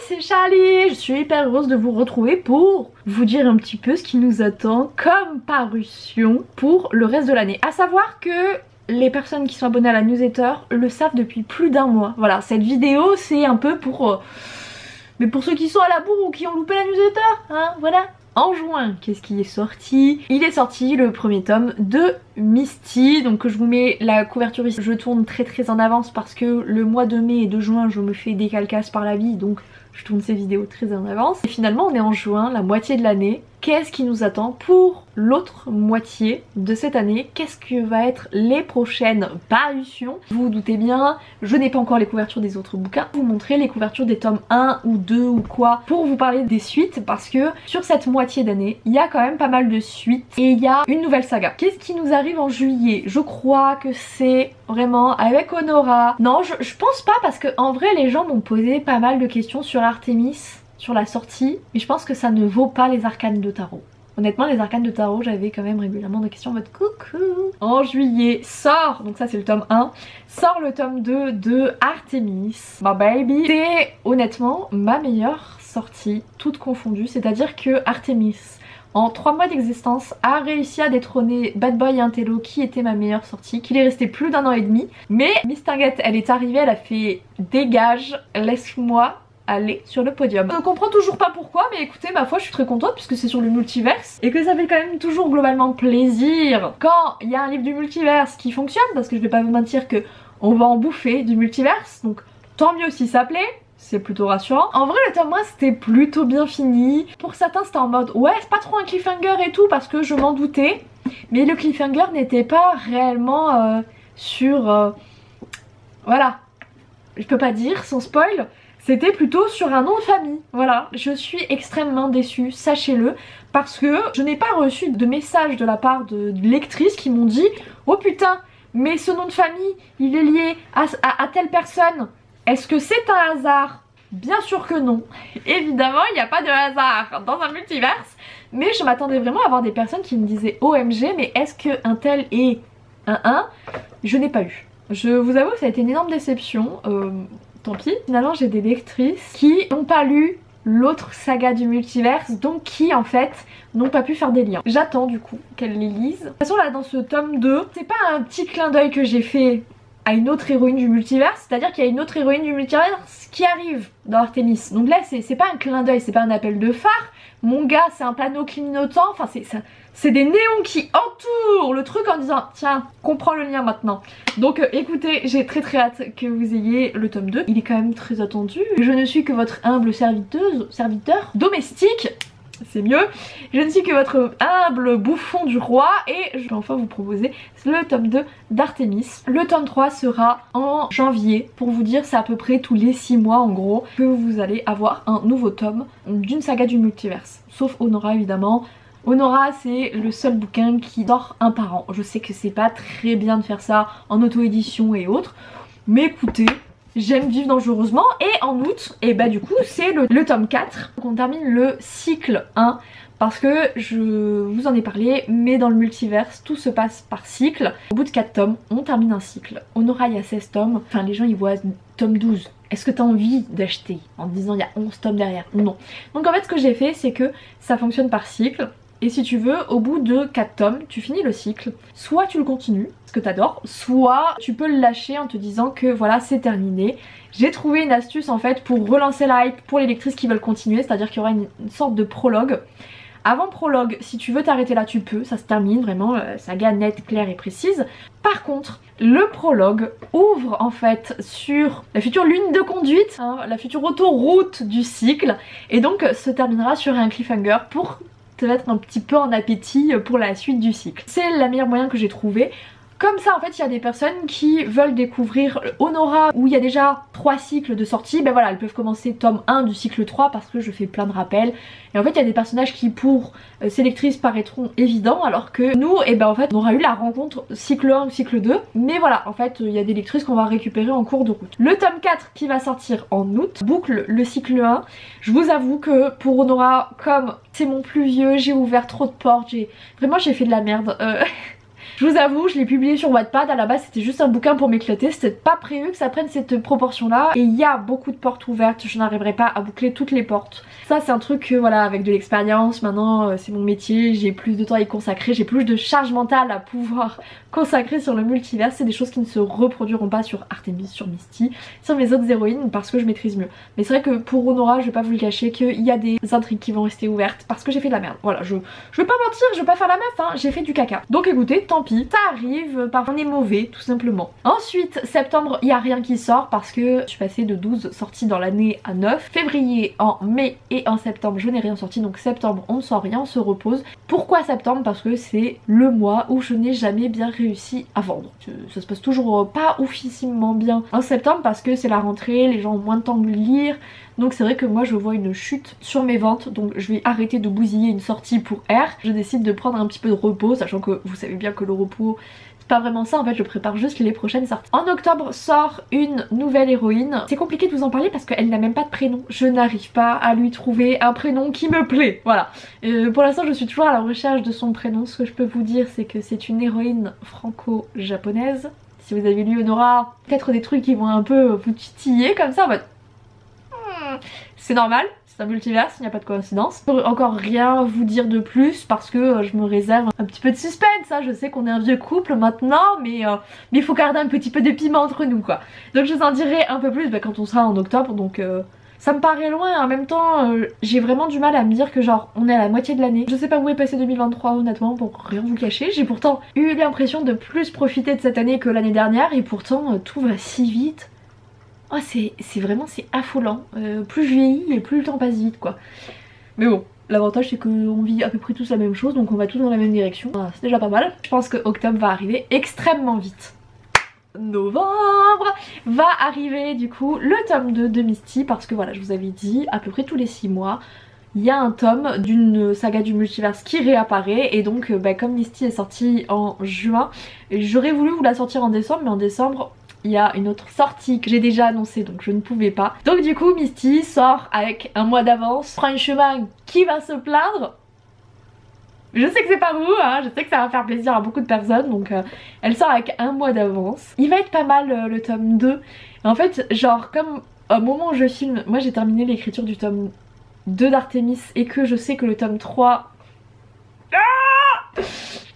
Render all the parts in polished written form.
c'est Charlie, je suis hyper heureuse de vous retrouver pour vous dire un petit peu ce qui nous attend comme parution pour le reste de l'année. À savoir que les personnes qui sont abonnées à la newsletter le savent depuis plus d'un mois. Voilà, cette vidéo c'est un peu pour... mais pour ceux qui sont à la bourre ou qui ont loupé la newsletter, hein, voilà. En juin, qu'est-ce qui est sorti? Il est sorti le premier tome de Misty, donc je vous mets la couverture ici. Je tourne très en avance parce que le mois de mai et de juin je me fais des calcasses par la vie, donc je tourne ces vidéos très en avance. Et finalement on est en juin, la moitié de l'année. Qu'est-ce qui nous attend pour l'autre moitié de cette année? Qu'est-ce que va être les prochaines parutions? Vous vous doutez bien, je n'ai pas encore les couvertures des autres bouquins. Je vais vous montrer les couvertures des tomes 1 ou 2 ou quoi pour vous parler des suites, parce que sur cette moitié d'année, il y a quand même pas mal de suites et il y a une nouvelle saga. Qu'est-ce qui nous arrive en juillet? Je crois que c'est vraiment avec Honora. Non, je pense pas, parce que en vrai les gens m'ont posé pas mal de questions sur Artemis, sur la sortie, mais je pense que ça ne vaut pas les arcanes de tarot. Honnêtement, les arcanes de tarot, j'avais quand même régulièrement des questions en mode coucou. En juillet sort, donc ça c'est le tome 1, sort le tome 2 de Artemis, my baby. C'est honnêtement ma meilleure sortie, toute confondue, c'est-à-dire que Artemis, en 3 mois d'existence, a réussi à détrôner Bad Boy et Intello qui était ma meilleure sortie, qu'il est resté plus d'1 an et demi. Mais Miss Target, elle est arrivée, elle a fait dégage, laisse-moi aller sur le podium. Je ne comprends toujours pas pourquoi, mais écoutez, ma foi je suis très contente puisque c'est sur le multiverse et que ça fait quand même toujours globalement plaisir quand il y a un livre du multiverse qui fonctionne, parce que je vais pas vous mentir que on va en bouffer du multiverse, donc tant mieux si ça plaît. C'est plutôt rassurant. En vrai le tome 1 c'était plutôt bien fini. Pour certains c'était en mode ouais c'est pas trop un cliffhanger et tout, parce que je m'en doutais. Mais le cliffhanger n'était pas réellement sur... voilà. Je peux pas dire sans spoil. C'était plutôt sur un nom de famille. Voilà, je suis extrêmement déçue, sachez-le, parce que je n'ai pas reçu de message de la part de lectrices qui m'ont dit oh putain, mais ce nom de famille il est lié à telle personne. Est-ce que c'est un hasard? Bien sûr que non. Évidemment, il n'y a pas de hasard dans un multiverse. Mais je m'attendais vraiment à avoir des personnes qui me disaient OMG, mais est-ce qu'un tel est un 1? Je n'ai pas eu. Je vous avoue que ça a été une énorme déception. Tant pis. Finalement, j'ai des lectrices qui n'ont pas lu l'autre saga du multiverse, donc qui en fait n'ont pas pu faire des liens. J'attends du coup qu'elles les lisent. De toute façon là dans ce tome 2, c'est pas un petit clin d'œil que j'ai fait à une autre héroïne du multiverse, c'est-à-dire qu'il y a une autre héroïne du multiverse qui arrive dans Artemis. Donc là c'est pas un clin d'œil, c'est pas un appel de phare. Mon gars c'est un panneau clignotant, enfin c'est des néons qui entourent le truc en disant tiens comprends le lien maintenant. Donc écoutez, j'ai très hâte que vous ayez le tome 2, il est quand même très attendu. Je ne suis que votre humble serviteur domestique, c'est mieux. Je ne suis que votre humble bouffon du roi et je vais enfin vous proposer le tome 2 d'Artemis. Le tome 3 sera en janvier, pour vous dire c'est à peu près tous les 6 mois en gros que vous allez avoir un nouveau tome d'une saga du multiverse. Sauf Honora évidemment. Honora c'est le seul bouquin qui sort un par an. Je sais que c'est pas très bien de faire ça en auto-édition et autres, mais écoutez, j'aime vivre dangereusement. Et en août, et bah du coup c'est le tome 4. Donc on termine le cycle 1 parce que je vous en ai parlé, mais dans le multiverse tout se passe par cycle. Au bout de 4 tomes, on termine un cycle. Honora il y a 16 tomes, enfin les gens ils voient tome 12. Est-ce que t'as envie d'acheter en te disant il y a 11 tomes derrière? Non. Donc en fait ce que j'ai fait c'est que ça fonctionne par cycle. Et si tu veux, au bout de 4 tomes, tu finis le cycle. Soit tu le continues, ce que t'adores, soit tu peux le lâcher en te disant que voilà, c'est terminé. J'ai trouvé une astuce en fait pour relancer la hype pour les lectrices qui veulent continuer, c'est-à-dire qu'il y aura une sorte de prologue. Avant prologue, si tu veux t'arrêter là, tu peux, ça se termine vraiment, saga nette, claire et précise. Par contre, le prologue ouvre en fait sur la future ligne de conduite, hein, la future autoroute du cycle, et donc se terminera sur un cliffhanger pour te mettre un petit peu en appétit pour la suite du cycle. C'est la meilleure moyen que j'ai trouvé. Comme ça en fait il y a des personnes qui veulent découvrir Honora où il y a déjà 3 cycles de sortie, ben voilà elles peuvent commencer tome 1 du cycle 3 parce que je fais plein de rappels. Et en fait il y a des personnages qui pour ces lectrices paraîtront évidents, alors que nous et ben en fait on aura eu la rencontre cycle 1 ou cycle 2. Mais voilà en fait il y a des lectrices qu'on va récupérer en cours de route. Le tome 4 qui va sortir en août boucle le cycle 1. Je vous avoue que pour Honora, comme c'est mon plus vieux, j'ai ouvert trop de portes, j'ai fait de la merde. Je vous avoue, je l'ai publié sur Wattpad, à la base c'était juste un bouquin pour m'éclater, c'était pas prévu que ça prenne cette proportion là. Et il y a beaucoup de portes ouvertes, je n'arriverai pas à boucler toutes les portes. Ça c'est un truc que voilà, avec de l'expérience, maintenant c'est mon métier, j'ai plus de temps à y consacrer, j'ai plus de charge mentale à pouvoir consacrer sur le multivers. C'est des choses qui ne se reproduiront pas sur Artemis, sur Misty, sur mes autres héroïnes parce que je maîtrise mieux. Mais c'est vrai que pour Honora, je vais pas vous le cacher qu'il y a des intrigues qui vont rester ouvertes parce que j'ai fait de la merde. Voilà, je vais pas mentir, je vais pas faire la meuf, hein, j'ai fait du caca. Donc écoutez, tant pis, ça arrive, parfois on est mauvais tout simplement. Ensuite, septembre, il y a rien qui sort parce que je suis passée de 12 sorties dans l'année à 9. Février, en mai et en septembre, je n'ai rien sorti, donc septembre on ne sort rien, on se repose. Pourquoi septembre? Parce que c'est le mois où je n'ai jamais bien réussi à vendre. Ça se passe toujours pas oufissimement bien en septembre parce que c'est la rentrée, les gens ont moins de temps de lire. Donc c'est vrai que moi je vois une chute sur mes ventes, donc je vais arrêter de bousiller une sortie pour R. Je décide de prendre un petit peu de repos, sachant que vous savez bien que le repos c'est pas vraiment ça, en fait je prépare juste les prochaines sorties. En octobre sort une nouvelle héroïne. C'est compliqué de vous en parler parce qu'elle n'a même pas de prénom. Je n'arrive pas à lui trouver un prénom qui me plaît, voilà. Pour l'instant je suis toujours à la recherche de son prénom. Ce que je peux vous dire c'est que c'est une héroïne franco-japonaise. Si vous avez lu Honora, peut-être des trucs qui vont un peu vous titiller comme ça en mode... C'est normal, c'est un multivers, il n'y a pas de coïncidence. Je peux encore rien vous dire de plus parce que je me réserve un petit peu de suspense, hein. Je sais qu'on est un vieux couple maintenant, mais il faut garder un petit peu de piment entre nous quoi. Donc je vous en dirai un peu plus quand on sera en octobre, donc ça me paraît loin. En même temps j'ai vraiment du mal à me dire que genre on est à la moitié de l'année. Je sais pas où est passé 2023 honnêtement, pour rien vous cacher. J'ai pourtant eu l'impression de plus profiter de cette année que l'année dernière et pourtant tout va si vite. Oh c'est vraiment c'est affolant, plus je vieillis et plus le temps passe vite quoi. Mais bon, l'avantage c'est qu'on vit à peu près tous la même chose, donc on va tous dans la même direction, voilà, c'est déjà pas mal. Je pense que octobre va arriver extrêmement vite. Novembre va arriver du coup le tome 2 de Misty, parce que voilà, je vous avais dit à peu près tous les 6 mois il y a un tome d'une saga du multiverse qui réapparaît, et donc comme Misty est sortie en juin, j'aurais voulu vous la sortir en décembre, mais en décembre il y a une autre sortie que j'ai déjà annoncée donc je ne pouvais pas. Donc du coup Misty sort avec un mois d'avance, prend un chemin qui va se plaindre. Je sais que c'est pas vous, hein, je sais que ça va faire plaisir à beaucoup de personnes, donc elle sort avec un mois d'avance. Il va être pas mal le tome 2. Et en fait genre comme au moment où je filme, moi j'ai terminé l'écriture du tome 2 d'Artemis et que je sais que le tome 3...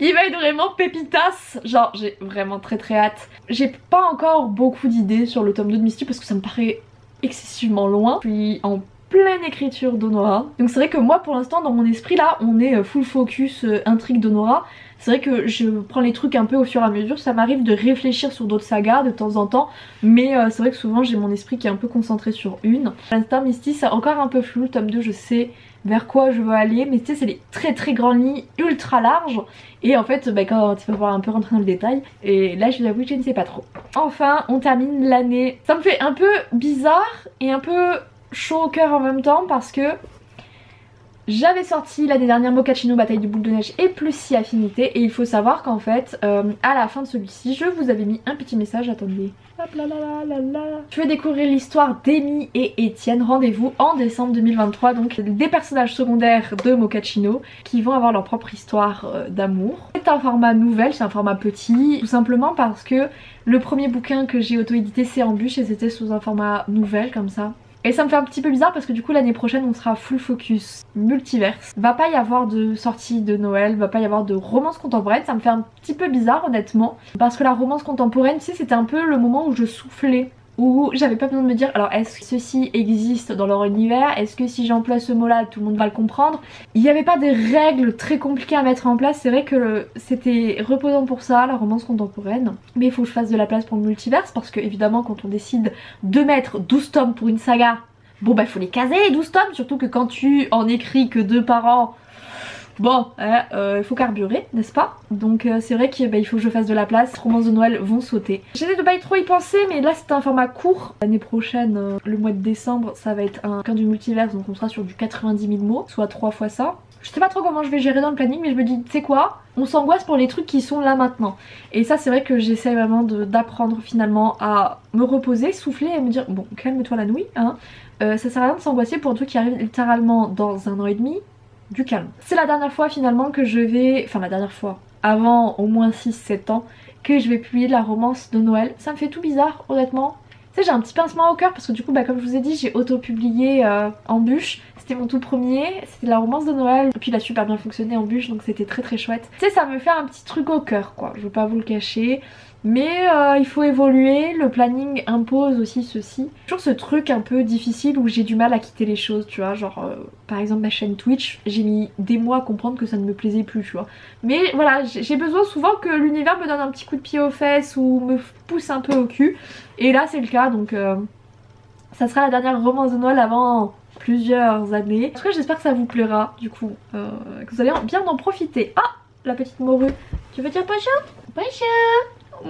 il va être vraiment pépitas, genre j'ai vraiment très hâte. J'ai pas encore beaucoup d'idées sur le tome 2 de Misty parce que ça me paraît excessivement loin. Je suis en pleine écriture d'Honora. Donc c'est vrai que moi pour l'instant dans mon esprit là on est full focus intrigue d'Honora. C'est vrai que je prends les trucs un peu au fur et à mesure, ça m'arrive de réfléchir sur d'autres sagas de temps en temps, mais c'est vrai que souvent j'ai mon esprit qui est un peu concentré sur une. Pour l'instant Misty c'est encore un peu flou, le tome 2 je sais vers quoi je veux aller, mais tu sais c'est des très grandes lignes ultra larges et en fait quand il va falloir un peu rentrer dans le détail, et là je vous avoue que je ne sais pas trop. Enfin on termine l'année, ça me fait un peu bizarre et un peu chaud au cœur en même temps parce que j'avais sorti l'année dernière Mochaccino Bataille du boule de neige et plus si affinité, et il faut savoir qu'en fait à la fin de celui-ci je vous avais mis un petit message, attendez, hop là là là là. Je vais découvrir l'histoire d'Amy et Étienne, rendez-vous en décembre 2023, donc des personnages secondaires de Mochaccino qui vont avoir leur propre histoire d'amour. C'est un format nouvelle, c'est un format petit, tout simplement parce que le premier bouquin que j'ai auto-édité c'est Embûche et c'était sous un format nouvelle comme ça. Et ça me fait un petit peu bizarre parce que du coup l'année prochaine on sera full focus multiverse. Va pas y avoir de sortie de Noël, va pas y avoir de romance contemporaine, ça me fait un petit peu bizarre honnêtement. Parce que la romance contemporaine, tu sais, c'était un peu le moment où je soufflais, où j'avais pas besoin de me dire alors est-ce que ceci existe dans leur univers, est-ce que si j'emploie ce mot là tout le monde va le comprendre. Il n'y avait pas des règles très compliquées à mettre en place, c'est vrai que c'était reposant pour ça la romance contemporaine, mais il faut que je fasse de la place pour le multiverse parce que évidemment quand on décide de mettre 12 tomes pour une saga, bon bah il faut les caser les 12 tomes, surtout que quand tu en écris que 2 par an, bon, il faut carburer, n'est-ce pas? Donc c'est vrai qu'il faut que je fasse de la place. Les romances de Noël vont sauter. J'essaie de pas y trop y penser, mais là c'est un format court. L'année prochaine, le mois de décembre, ça va être un du multivers, donc on sera sur du 90 000 mots, soit 3 fois ça. Je sais pas trop comment je vais gérer dans le planning, mais je me dis, tu sais quoi, on s'angoisse pour les trucs qui sont là maintenant. Et ça c'est vrai que j'essaie vraiment d'apprendre finalement à me reposer, souffler et me dire, bon calme-toi la nouille, hein. Ça sert à rien de s'angoisser pour un truc qui arrive littéralement dans 1 an et demi. Du calme. C'est la dernière fois finalement que je vais... Enfin la dernière fois. avant au moins 6-7 ans que je vais publier de la romance de Noël. Ça me fait tout bizarre honnêtement. Tu sais, j'ai un petit pincement au cœur parce que du coup bah, comme je vous ai dit, j'ai auto-publié en bûche. C'était mon tout premier, c'était la romance de Noël. Et puis il a super bien fonctionné en bûche, donc c'était très chouette. Tu sais, ça me fait un petit truc au cœur quoi, je veux pas vous le cacher. Mais il faut évoluer, le planning impose aussi ceci. Toujours ce truc un peu difficile où j'ai du mal à quitter les choses, tu vois. Genre par exemple ma chaîne Twitch, j'ai mis des mois à comprendre que ça ne me plaisait plus, tu vois. Mais voilà, j'ai besoin souvent que l'univers me donne un petit coup de pied aux fesses ou me pousse un peu au cul. Et là c'est le cas, donc ça sera la dernière romance de Noël avant plusieurs années. En tout cas j'espère que ça vous plaira, du coup, que vous allez bien en profiter. Ah, la petite morue, tu veux dire bonjour? Bonjour.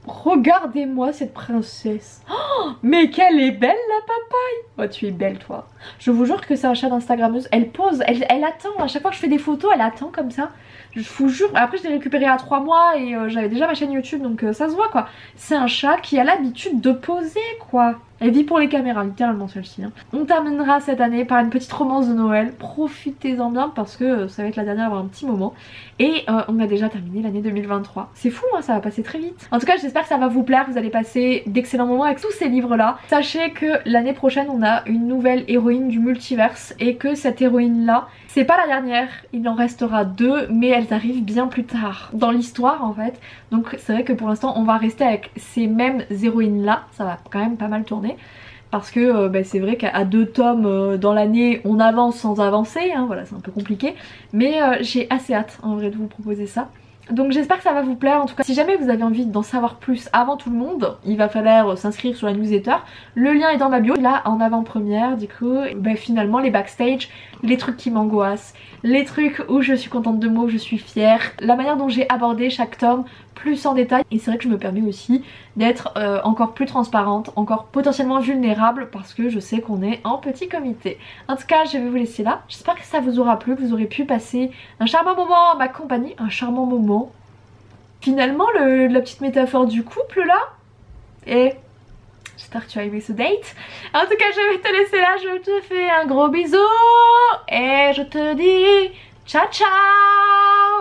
Regardez-moi cette princesse. Oh, mais qu'elle est belle la papaye. Oh tu es belle toi. Je vous jure que c'est un chat d'instagrammeuse. Elle pose, elle attend. À chaque fois que je fais des photos elle attend comme ça. Je vous jure. Après je l'ai récupéré à 3 mois et j'avais déjà ma chaîne YouTube donc ça se voit quoi. C'est un chat qui a l'habitude de poser quoi. Elle vit pour les caméras, littéralement celle-ci. Hein. On terminera cette année par une petite romance de Noël. Profitez-en bien parce que ça va être la dernière avant un petit moment. Et on a déjà terminé l'année 2023. C'est fou, hein, ça va passer très vite. En tout cas, j'espère que ça va vous plaire. Vous allez passer d'excellents moments avec tous ces livres-là. Sachez que l'année prochaine, on a une nouvelle héroïne du multiverse. Et que cette héroïne-là, c'est pas la dernière. Il en restera 2, mais elles arrivent bien plus tard dans l'histoire en fait. Donc c'est vrai que pour l'instant, on va rester avec ces mêmes héroïnes-là. Ça va quand même pas mal tourner. Parce que bah, c'est vrai qu'à 2 tomes dans l'année on avance sans avancer, hein, voilà c'est un peu compliqué. Mais j'ai assez hâte en vrai de vous proposer ça. Donc j'espère que ça va vous plaire. En tout cas si jamais vous avez envie d'en savoir plus avant tout le monde, il va falloir s'inscrire sur la newsletter. Le lien est dans ma bio, là en avant-première du coup. Bah, finalement les backstage, les trucs qui m'angoissent, les trucs où je suis contente de moi, où je suis fière, la manière dont j'ai abordé chaque tome plus en détail. Et c'est vrai que je me permets aussi d'être encore plus transparente, encore potentiellement vulnérable parce que je sais qu'on est en petit comité. En tout cas je vais vous laisser là. J'espère que ça vous aura plu, que vous aurez pu passer un charmant moment en ma compagnie, un charmant moment. Finalement la petite métaphore du couple là. Et j'espère que tu as aimé ce date. En tout cas je vais te laisser là, je te fais un gros bisou et je te dis ciao ciao.